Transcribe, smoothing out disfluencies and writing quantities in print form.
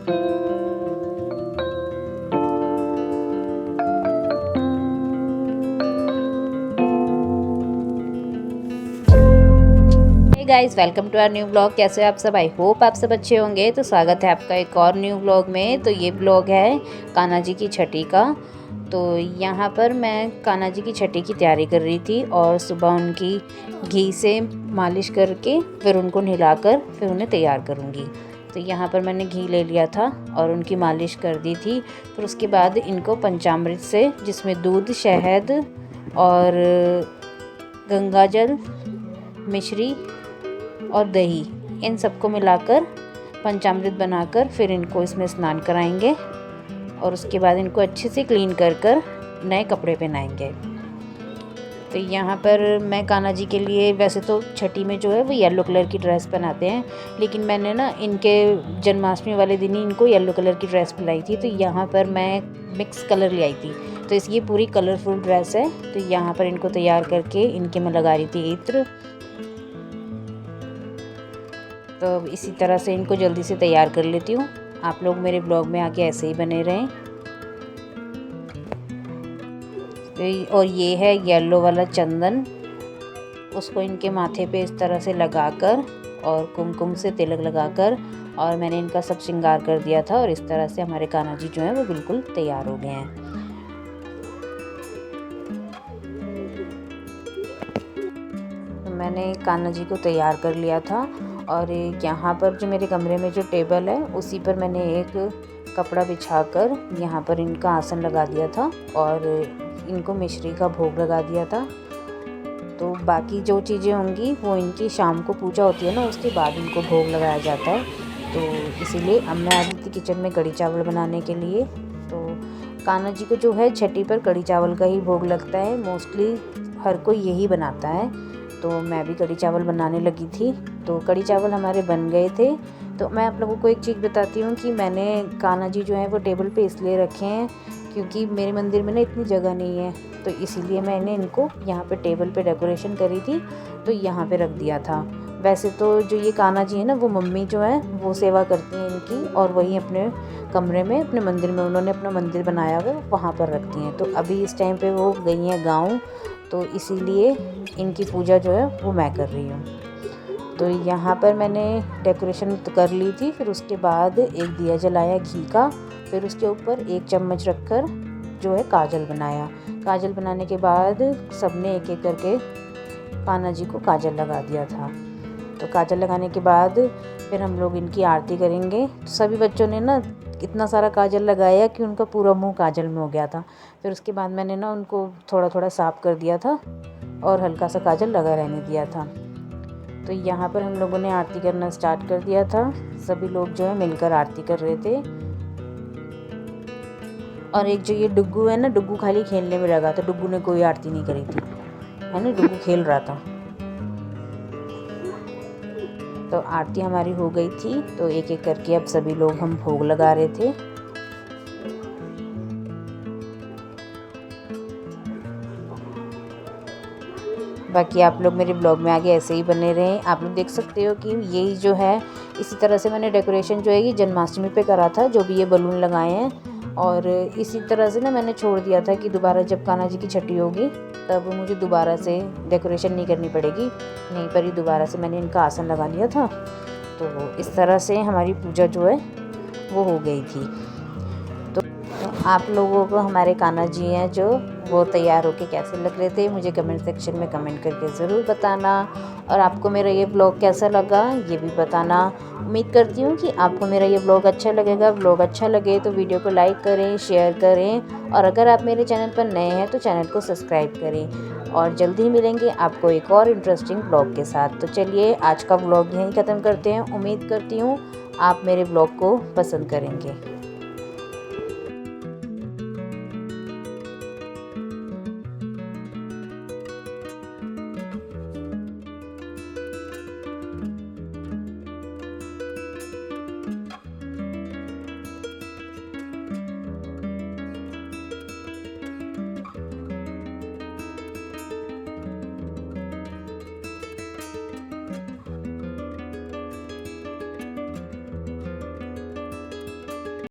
Guys, welcome to our new blog. कैसे आप सब? आई होप आप सब अच्छे होंगे। तो स्वागत है आपका एक और न्यू ब्लॉग में। तो ये ब्लॉग है कान्हा जी की छठी का। तो यहाँ पर मैं कान्हा जी की छठी की तैयारी कर रही थी और सुबह उनकी घी से मालिश करके फिर उनको नहलाकर फिर उन्हें तैयार करूँगी। तो यहाँ पर मैंने घी ले लिया था और उनकी मालिश कर दी थी। फिर उसके बाद इनको पंचामृत से, जिसमें दूध, शहद और गंगाजल, मिश्री और दही, इन सबको मिलाकर पंचामृत बनाकर फिर इनको इसमें स्नान कराएंगे और उसके बाद इनको अच्छे से क्लीन कर नए कपड़े पहनाएंगे। तो यहाँ पर मैं कान्हा जी के लिए, वैसे तो छठी में जो है वो येलो कलर की ड्रेस पहनाते हैं, लेकिन मैंने ना इनके जन्माष्टमी वाले दिन ही इनको येलो कलर की ड्रेस पहनाई थी। तो यहाँ पर मैं मिक्स कलर ले आई थी, तो इसकी पूरी कलरफुल ड्रेस है। तो यहाँ पर इनको तैयार करके इनके मैं लगा रही थी इत्र। तो इसी तरह से इनको जल्दी से तैयार कर लेती हूँ। आप लोग मेरे ब्लॉग में आके ऐसे ही बने रहें। और ये है येलो वाला चंदन, उसको इनके माथे पे इस तरह से लगाकर और कुमकुम से तिलक लगाकर और मैंने इनका सब श्रृंगार कर दिया था। और इस तरह से हमारे कान्हा जी जो हैं वो बिल्कुल तैयार हो गए हैं। तो मैंने कान्हा जी को तैयार कर लिया था और यहाँ पर जो मेरे कमरे में जो टेबल है उसी पर मैंने एक कपड़ा बिछाकर यहाँ पर इनका आसन लगा दिया था और इनको मिश्री का भोग लगा दिया था। तो बाकी जो चीज़ें होंगी वो इनकी शाम को पूजा होती है ना, उसके बाद इनको भोग लगाया जाता है। तो इसीलिए अब मैं आ गई थी किचन में कढ़ी चावल बनाने के लिए। तो कान्हा जी को जो है छठी पर कढ़ी चावल का ही भोग लगता है, मोस्टली हर कोई यही बनाता है। तो मैं भी कढ़ी चावल बनाने लगी थी। तो कढ़ी चावल हमारे बन गए थे। तो मैं आप लोगों को एक चीज़ बताती हूँ कि मैंने कान्हा जी जो है वो टेबल पे इसलिए रखे हैं क्योंकि मेरे मंदिर में ना इतनी जगह नहीं है, तो इसीलिए मैंने इनको यहाँ पे टेबल पे डेकोरेशन करी थी तो यहाँ पे रख दिया था। वैसे तो जो ये कान्हा जी है ना, वो मम्मी जो है वो सेवा करती हैं इनकी, और वही अपने कमरे में, अपने मंदिर में उन्होंने अपना मंदिर बनाया हुआ वहाँ पर रखती हैं। तो अभी इस टाइम पे वो गई हैं गाँव, तो इसीलिए इनकी पूजा जो है वो मैं कर रही हूँ। तो यहाँ पर मैंने डेकोरेशन कर ली थी। फिर उसके बाद एक दिया जलाया घी का, फिर उसके ऊपर एक चम्मच रखकर जो है काजल बनाया। काजल बनाने के बाद सबने एक एक करके कान्हा जी को काजल लगा दिया था। तो काजल लगाने के बाद फिर हम लोग इनकी आरती करेंगे। तो सभी बच्चों ने ना इतना सारा काजल लगाया कि उनका पूरा मुंह काजल में हो गया था। फिर उसके बाद मैंने ना उनको थोड़ा थोड़ा साफ़ कर दिया था और हल्का सा काजल लगा रहने दिया था। तो यहाँ पर हम लोगों ने आरती करना स्टार्ट कर दिया था। सभी लोग जो है मिलकर आरती कर रहे थे। और एक जो ये डुग्गू है ना, डुग्गू खाली खेलने में लगा था, डुग्गू ने कोई आरती नहीं करी थी, है ना, डुग्गू खेल रहा था। तो आरती हमारी हो गई थी। तो एक एक करके अब सभी लोग हम भोग लगा रहे थे। बाकी आप लोग मेरे ब्लॉग में आगे ऐसे ही बने रहें। आप लोग देख सकते हो कि यही जो है, इसी तरह से मैंने डेकोरेशन जो है ये जन्माष्टमी पे करा था, जो भी ये बलून लगाए हैं। और इसी तरह से ना मैंने छोड़ दिया था कि दोबारा जब कान्हा जी की छठी होगी तब मुझे दोबारा से डेकोरेशन नहीं करनी पड़ेगी, यहीं पर ही दोबारा से मैंने इनका आसन लगा लिया था। तो इस तरह से हमारी पूजा जो है वो हो गई थी। तो आप लोगों को हमारे कान्हा जी हैं जो वो तैयार होके कैसे लग रहे थे, मुझे कमेंट सेक्शन में कमेंट करके ज़रूर बताना। और आपको मेरा ये ब्लॉग कैसा लगा ये भी बताना। उम्मीद करती हूँ कि आपको मेरा ये ब्लॉग अच्छा लगेगा। ब्लॉग अच्छा लगे तो वीडियो को लाइक करें, शेयर करें, और अगर आप मेरे चैनल पर नए हैं तो चैनल को सब्सक्राइब करें। और जल्दी ही मिलेंगे आपको एक और इंटरेस्टिंग ब्लॉग के साथ। तो चलिए आज का ब्लॉग यहीं ख़त्म करते हैं। उम्मीद करती हूँ आप मेरे ब्लॉग को पसंद करेंगे।